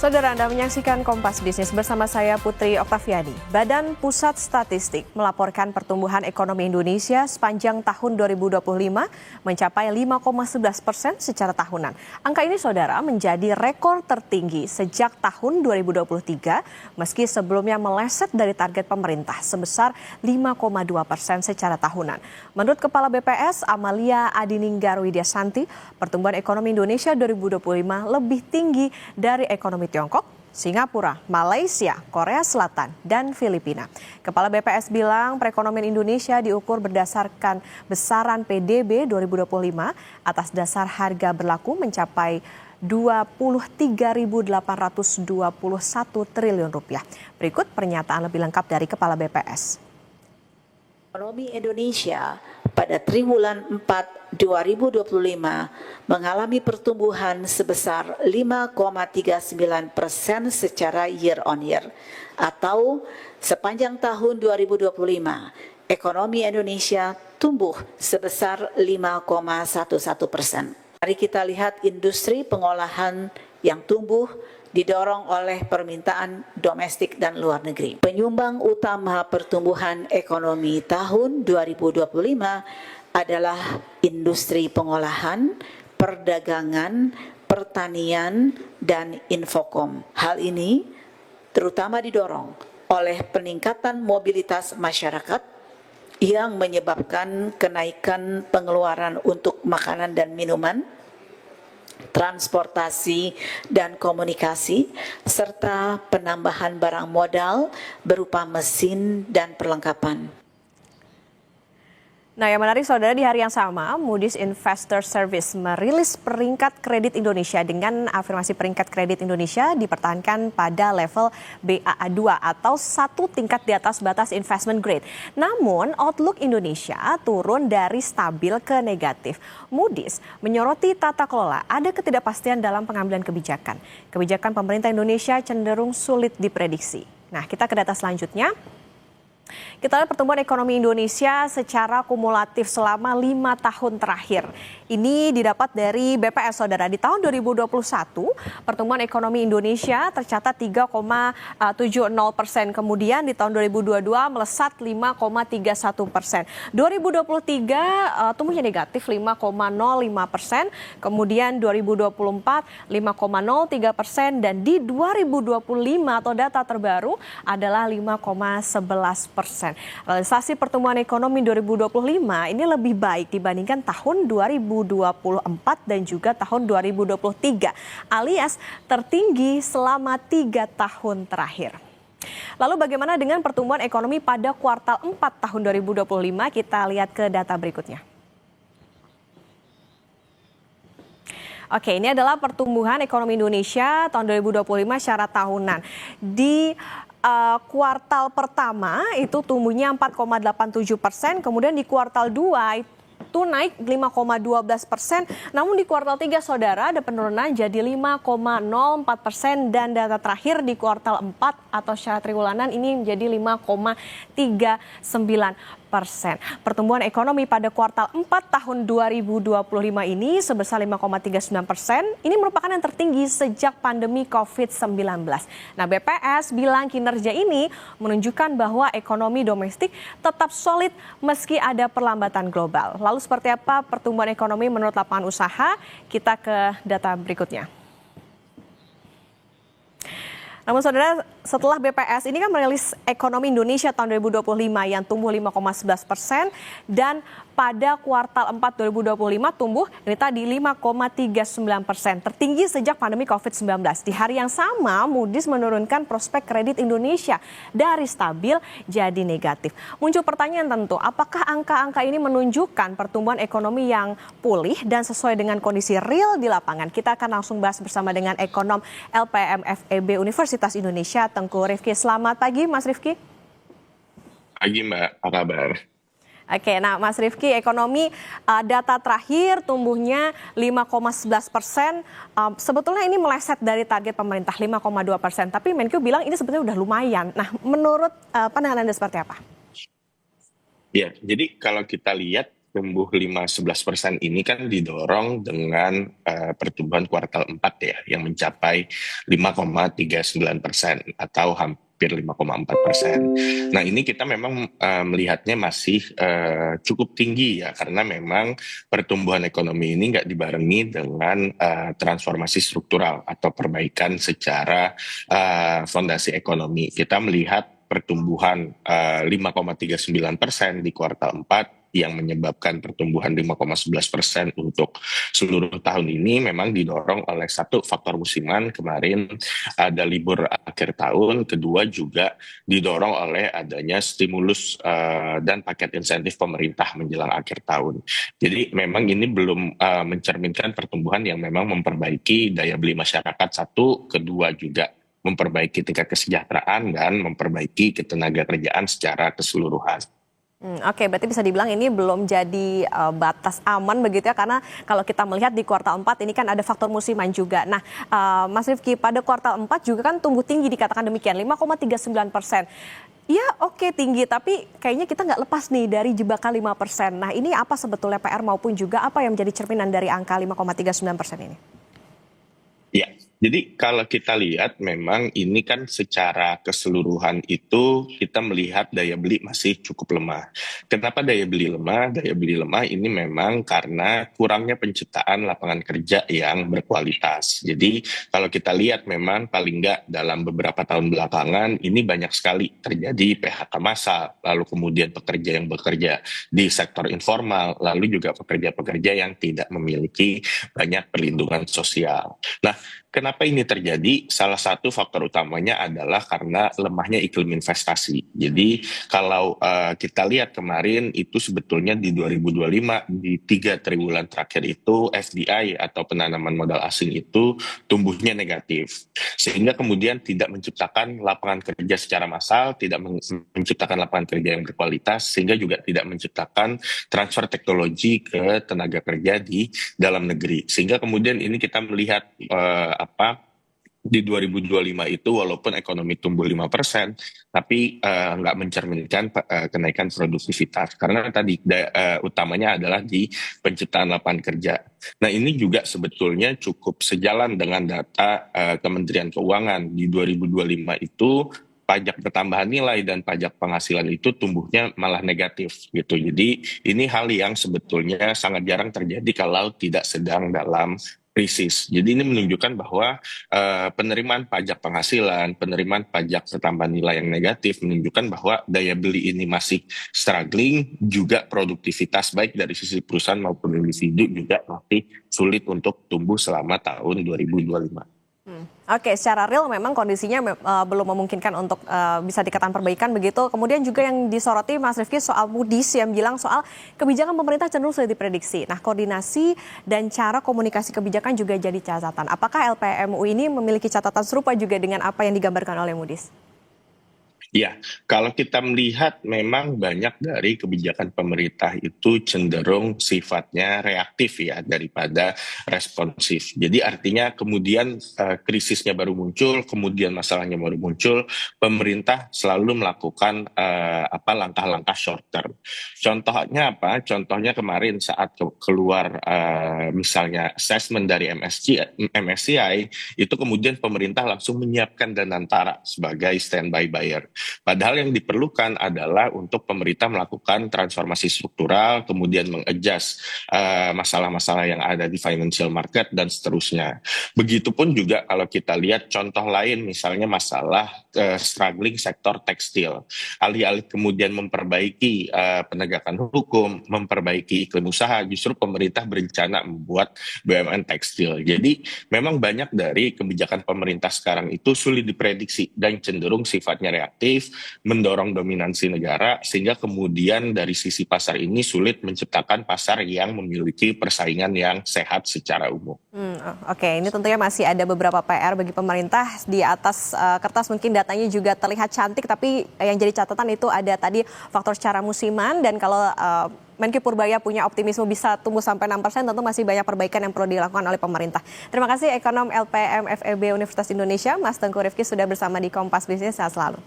Saudara, Anda menyaksikan Kompas Bisnis bersama saya Putri Oktaviani. Badan Pusat Statistik melaporkan pertumbuhan ekonomi Indonesia sepanjang tahun 2025 mencapai 5,11% secara tahunan. Angka ini, saudara, menjadi rekor tertinggi sejak tahun 2023, meski sebelumnya meleset dari target pemerintah sebesar 5,2% secara tahunan. Menurut Kepala BPS Amalia Adininggar Widyasanti, pertumbuhan ekonomi Indonesia 2025 lebih tinggi dari ekonomi Tiongkok, Singapura, Malaysia, Korea Selatan, dan Filipina. Kepala BPS bilang perekonomian Indonesia diukur berdasarkan besaran PDB 2025 atas dasar harga berlaku mencapai 23.821 triliun rupiah. Berikut pernyataan lebih lengkap dari Kepala BPS. Ekonomi Indonesia pada triwulan 4 2025 mengalami pertumbuhan sebesar 5,39% secara year on year, atau sepanjang tahun 2025 ekonomi Indonesia tumbuh sebesar 5,11%. Mari kita lihat industri pengolahan yang tumbuh didorong oleh permintaan domestik dan luar negeri. Penyumbang utama pertumbuhan ekonomi tahun 2025 adalah industri pengolahan, perdagangan, pertanian, dan infokom. Hal ini terutama didorong oleh peningkatan mobilitas masyarakat yang menyebabkan kenaikan pengeluaran untuk makanan dan minuman, transportasi dan komunikasi, serta penambahan barang modal berupa mesin dan perlengkapan. Nah, yang menarik, saudara, di hari yang sama, Moody's Investor Service merilis peringkat kredit Indonesia dengan afirmasi peringkat kredit Indonesia dipertahankan pada level Baa2 atau satu tingkat di atas batas investment grade. Namun, outlook Indonesia turun dari stabil ke negatif. Moody's menyoroti tata kelola ada ketidakpastian dalam pengambilan kebijakan. Kebijakan pemerintah Indonesia cenderung sulit diprediksi. Nah, kita ke data selanjutnya. Kita lihat pertumbuhan ekonomi Indonesia secara kumulatif selama 5 tahun terakhir. Ini didapat dari BPS, saudara. Di tahun 2021, pertumbuhan ekonomi Indonesia tercatat 3,70%. Kemudian di tahun 2022 melesat 5,31%. 2023 tumbuhnya negatif 5,05%. Kemudian 2024 5,03%. Dan di 2025 atau data terbaru adalah 5,11%. Realisasi pertumbuhan ekonomi 2025 ini lebih baik dibandingkan tahun 2024 dan juga tahun 2023, alias tertinggi selama 3 tahun terakhir. Lalu bagaimana dengan pertumbuhan ekonomi pada kuartal 4 tahun 2025? Kita lihat ke data berikutnya. Oke, ini adalah pertumbuhan ekonomi Indonesia tahun 2025 secara tahunan. Di kuartal pertama itu tumbuhnya 4,87%, kemudian di kuartal 2 itu naik 5,12%, namun di kuartal 3, saudara, ada penurunan jadi 5,04%, dan data terakhir di kuartal 4 atau secara triwulanan ini menjadi 5,39%. Pertumbuhan ekonomi pada kuartal 4 tahun 2025 ini sebesar 5,39%. Ini merupakan yang tertinggi sejak pandemi COVID-19. Nah, BPS bilang kinerja ini menunjukkan bahwa ekonomi domestik tetap solid meski ada perlambatan global. Lalu seperti apa pertumbuhan ekonomi menurut lapangan usaha? Kita ke data berikutnya. Namun, saudara, setelah BPS ini kan merilis ekonomi Indonesia tahun 2025 yang tumbuh 5,11%, dan pada kuartal 4 2025 tumbuh ini tadi 5,39%, tertinggi sejak pandemi COVID-19. Di hari yang sama, Moody's menurunkan prospek kredit Indonesia dari stabil jadi negatif. Muncul pertanyaan tentu, apakah angka-angka ini menunjukkan pertumbuhan ekonomi yang pulih dan sesuai dengan kondisi real di lapangan? Kita akan langsung bahas bersama dengan ekonom LPM FEB Universitas Indonesia, Tengku Rifki. Selamat pagi, Mas Rifki. Pagi, Mbak. Apa kabar? Oke, nah Mas Rifki, ekonomi data terakhir tumbuhnya 5,11%. Sebetulnya ini meleset dari target pemerintah 5,2%. Tapi Menkyu bilang ini sebetulnya udah lumayan. Nah, menurut pandangan Anda seperti apa? Ya, jadi kalau kita lihat tumbuh 5-11% ini kan didorong dengan pertumbuhan kuartal 4 ya, yang mencapai 5,39% atau hampir 5,4%. Nah, ini kita memang melihatnya masih cukup tinggi ya, karena memang pertumbuhan ekonomi ini nggak dibarengi dengan transformasi struktural atau perbaikan secara fondasi ekonomi. Kita melihat pertumbuhan 5,39% di kuartal 4 yang menyebabkan pertumbuhan 5,11% untuk seluruh tahun ini memang didorong oleh satu faktor musiman, kemarin ada libur akhir tahun, kedua juga didorong oleh adanya stimulus dan paket insentif pemerintah menjelang akhir tahun. Jadi memang ini belum mencerminkan pertumbuhan yang memang memperbaiki daya beli masyarakat, satu, kedua juga memperbaiki tingkat kesejahteraan dan memperbaiki ketenaga kerjaan secara keseluruhan. Oke, berarti bisa dibilang ini belum jadi batas aman begitu ya, karena kalau kita melihat di kuartal 4 ini kan ada faktor musiman juga. Nah, Mas Rifki, pada kuartal 4 juga kan tumbuh tinggi dikatakan demikian, 5,39%. Ya oke tinggi, tapi kayaknya kita nggak lepas nih dari jebakan 5%. Nah, ini apa sebetulnya PR maupun juga apa yang menjadi cerminan dari angka 5,39% ini? Ya, jadi kalau kita lihat memang ini kan secara keseluruhan itu kita melihat daya beli masih cukup lemah. Kenapa daya beli lemah? Daya beli lemah ini memang karena kurangnya penciptaan lapangan kerja yang berkualitas. Jadi kalau kita lihat memang paling nggak dalam beberapa tahun belakangan ini banyak sekali terjadi PHK massal, lalu kemudian pekerja yang bekerja di sektor informal, lalu juga pekerja-pekerja yang tidak memiliki banyak perlindungan sosial. Nah, kenapa ini terjadi? Salah satu faktor utamanya adalah karena lemahnya iklim investasi. Jadi kalau kita lihat kemarin itu sebetulnya di 2025 di 3 triwulan terakhir itu FDI atau penanaman modal asing itu tumbuhnya negatif. Sehingga kemudian tidak menciptakan lapangan kerja secara massal, tidak menciptakan lapangan kerja yang berkualitas, sehingga juga tidak menciptakan transfer teknologi ke tenaga kerja di dalam negeri. Sehingga kemudian ini kita melihat di 2025 itu walaupun ekonomi tumbuh 5%, tapi nggak mencerminkan kenaikan produktivitas. Karena tadi utamanya adalah di penciptaan lapangan kerja. Nah, ini juga sebetulnya cukup sejalan dengan data Kementerian Keuangan. Di 2025 itu pajak pertambahan nilai dan pajak penghasilan itu tumbuhnya malah negatif gitu. Jadi ini hal yang sebetulnya sangat jarang terjadi kalau tidak sedang dalam krisis. Jadi ini menunjukkan bahwa penerimaan pajak penghasilan, penerimaan pajak pertambahan nilai yang negatif menunjukkan bahwa daya beli ini masih struggling, juga produktivitas baik dari sisi perusahaan maupun individu juga masih sulit untuk tumbuh selama tahun 2025. Oke, secara real memang kondisinya belum memungkinkan untuk bisa dikatakan perbaikan begitu. Kemudian juga yang disoroti Mas Rifki soal Moody's yang bilang soal kebijakan pemerintah cenderung sulit diprediksi. Nah, koordinasi dan cara komunikasi kebijakan juga jadi catatan. Apakah LPMU ini memiliki catatan serupa juga dengan apa yang digambarkan oleh Moody's? Ya, kalau kita melihat memang banyak dari kebijakan pemerintah itu cenderung sifatnya reaktif ya daripada responsif. Jadi artinya kemudian krisisnya baru muncul, kemudian masalahnya baru muncul, pemerintah selalu melakukan langkah-langkah short term. Contohnya apa? Contohnya kemarin saat keluar misalnya assessment dari MSCI itu kemudian pemerintah langsung menyiapkan Danantara sebagai standby buyer. Padahal yang diperlukan adalah untuk pemerintah melakukan transformasi struktural, kemudian mengadjust masalah-masalah yang ada di financial market dan seterusnya. Begitupun juga kalau kita lihat contoh lain, misalnya masalah struggling sektor tekstil. Alih-alih kemudian memperbaiki penegakan hukum, memperbaiki iklim usaha, justru pemerintah berencana membuat BUMN tekstil. Jadi memang banyak dari kebijakan pemerintah sekarang itu sulit diprediksi dan cenderung sifatnya reaktif, mendorong dominansi negara, sehingga kemudian dari sisi pasar ini sulit menciptakan pasar yang memiliki persaingan yang sehat secara umum. Oke, ini tentunya masih ada beberapa PR bagi pemerintah. Di atas kertas mungkin datanya juga terlihat cantik, tapi yang jadi catatan itu ada tadi faktor secara musiman, dan kalau Menkyu Purbaya punya optimisme bisa tumbuh sampai 6%, tentu masih banyak perbaikan yang perlu dilakukan oleh pemerintah. Terima kasih ekonom LPM FEB Universitas Indonesia, Mas Tengku Rifki sudah bersama di Kompas Bisnis. Sehat selalu.